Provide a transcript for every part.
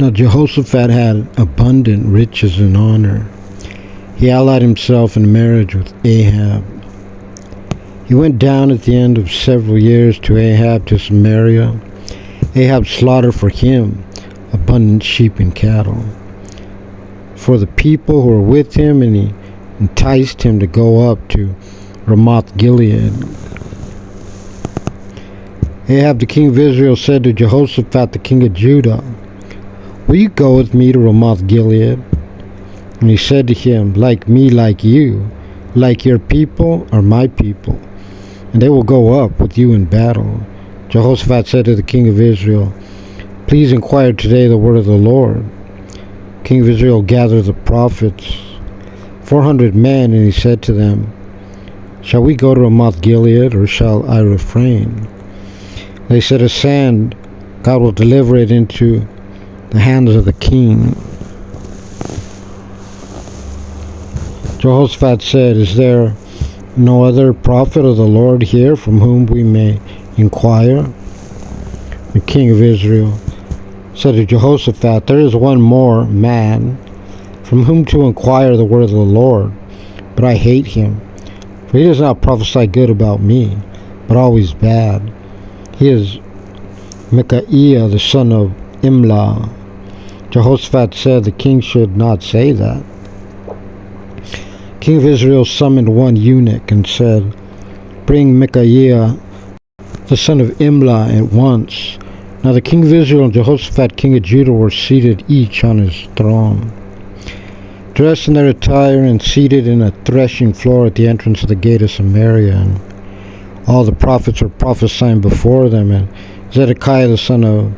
Now Jehoshaphat had abundant riches and honor. He allied himself in marriage with Ahab. He went down at the end of several years to Ahab to Samaria. Ahab slaughtered for him abundant sheep and cattle for the people who were with him, and he enticed him to go up to Ramoth Gilead. Ahab the king of Israel said to Jehoshaphat the king of Judah, "Will you go with me to Ramoth Gilead?" And he said to him, "Like me, like you, like your people are my people, and they will go up with you in battle." Jehoshaphat said to the king of Israel, "Please inquire today the word of the Lord." King of Israel gathered the prophets, 400 men, and he said to them, "Shall we go to Ramoth Gilead, or shall I refrain?" They said, "Ascend, God will deliver it into the hands of the king." Jehoshaphat said, "Is there no other prophet of the Lord here from whom we may inquire?" The king of Israel said to Jehoshaphat, "There is one more man from whom to inquire the word of the Lord, but I hate him, for he does not prophesy good about me, but always bad. He is Micaiah, the son of Imlah." Jehoshaphat said, "The king should not say that." King of Israel summoned one eunuch and said, "Bring Micaiah, the son of Imlah, at once." Now the king of Israel and Jehoshaphat king of Judah were seated each on his throne, dressed in their attire and seated in a threshing floor at the entrance of the gate of Samaria. And all the prophets were prophesying before them. And Zedekiah the son of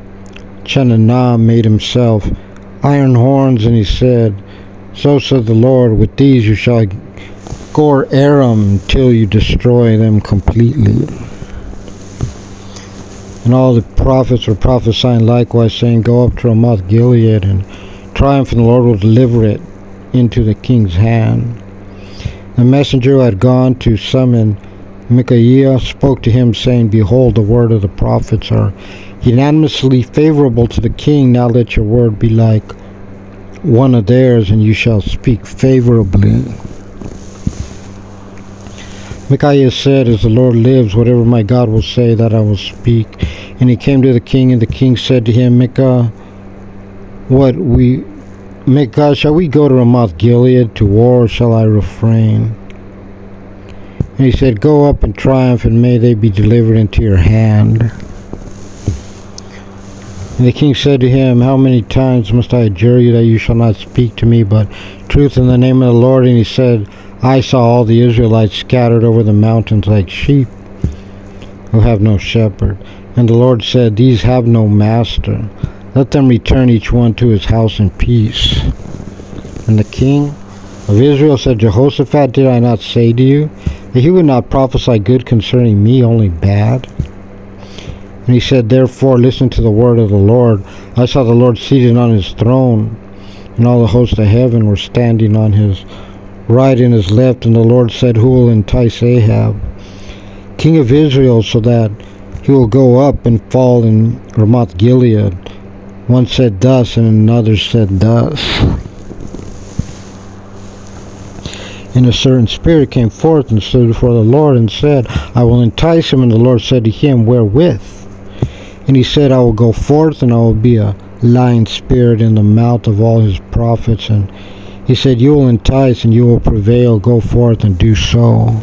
Chenaanah made himself iron horns, and he said, "So said the Lord, with these you shall gore Aram until you destroy them completely." And all the prophets were prophesying likewise, saying, "Go up to Ramoth Gilead, and triumph, and the Lord will deliver it into the king's hand." The messenger who had gone to summon Micaiah spoke to him, saying, "Behold, the word of the prophets are unanimously favorable to the king. Now let your word be like one of theirs, and you shall speak favorably." Micaiah said, "As the Lord lives, whatever my God will say, that I will speak." And he came to the king, and the king said to him, Micaiah, shall we go to Ramoth Gilead to war, or shall I refrain?" And he said, "Go up and triumph, and may they be delivered into your hand." And the king said to him, "How many times must I adjure you that you shall not speak to me, but truth in the name of the Lord?" And he said, "I saw all the Israelites scattered over the mountains like sheep who have no shepherd." And the Lord said, "These have no master. Let them return each one to his house in peace." And the king of Israel said, "Jehoshaphat, did I not say to you that he would not prophesy good concerning me, only bad?" And he said, "Therefore listen to the word of the Lord. I saw the Lord seated on his throne, and all the hosts of heaven were standing on his right and his left. And the Lord said, Who will entice Ahab, king of Israel, so that he will go up and fall in Ramoth Gilead?" One said thus, and another said thus. And a certain spirit came forth and stood before the Lord and said, "I will entice him." And the Lord said to him, "Wherewith?" And he said, "I will go forth, and I will be a lying spirit in the mouth of all his prophets." And he said, "You will entice, and you will prevail. Go forth and do so."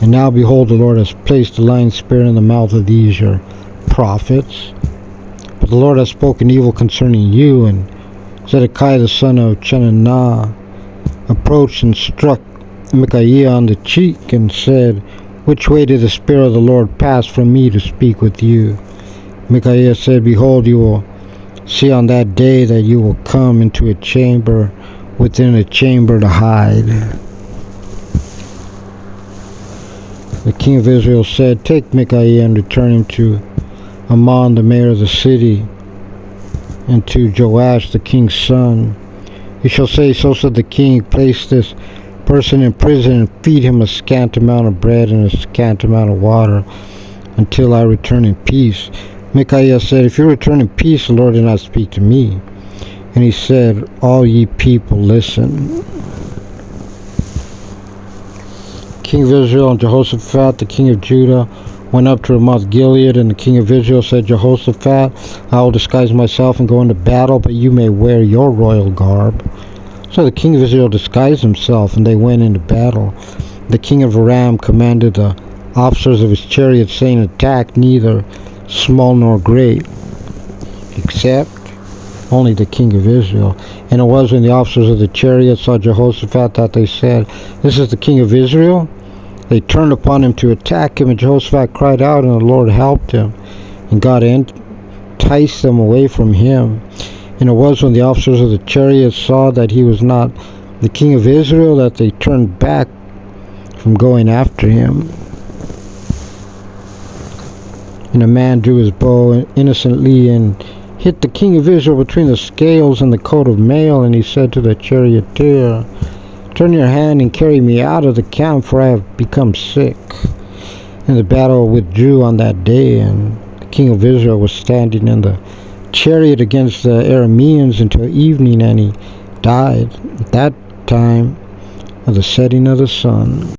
And now behold, the Lord has placed a lying spirit in the mouth of these your prophets. But the Lord has spoken evil concerning you. And Zedekiah the son of Chenaanah approached and struck Micaiah on the cheek and said, "Which way did the Spirit of the Lord pass from me to speak with you?" Micaiah said, "Behold, you will see on that day that you will come into a chamber, within a chamber to hide." The king of Israel said, "Take Micaiah and return him to Amon, the mayor of the city, and to Joash, the king's son. You shall say, So said the king, place this person in prison and feed him a scant amount of bread and a scant amount of water until I return in peace. Micaiah said, If you return in peace, the Lord did not speak to me. And he said, All ye people, listen. King of Israel and Jehoshaphat, the king of Judah, went up to Ramoth Gilead, and the king of Israel said, Jehoshaphat, I will disguise myself and go into battle, but you may wear your royal garb. So the king of Israel disguised himself, and they went into battle. The king of Aram commanded the officers of his chariots, saying, Attack neither small nor great, except only the king of Israel. And it was when the officers of the chariots saw Jehoshaphat that they said, This is the king of Israel? They turned upon him to attack him, and Jehoshaphat cried out, and the Lord helped him, and God enticed them away from him. And it was when the officers of the chariots saw that he was not the king of Israel that they turned back from going after him. And a man drew his bow innocently and hit the king of Israel between the scales and the coat of mail, and he said to the charioteer, Turn your hand and carry me out of the camp, for I have become sick. And the battle withdrew on that day, and the king of Israel was standing in the chariot against the Arameans until evening, and he died at that time of the setting of the sun.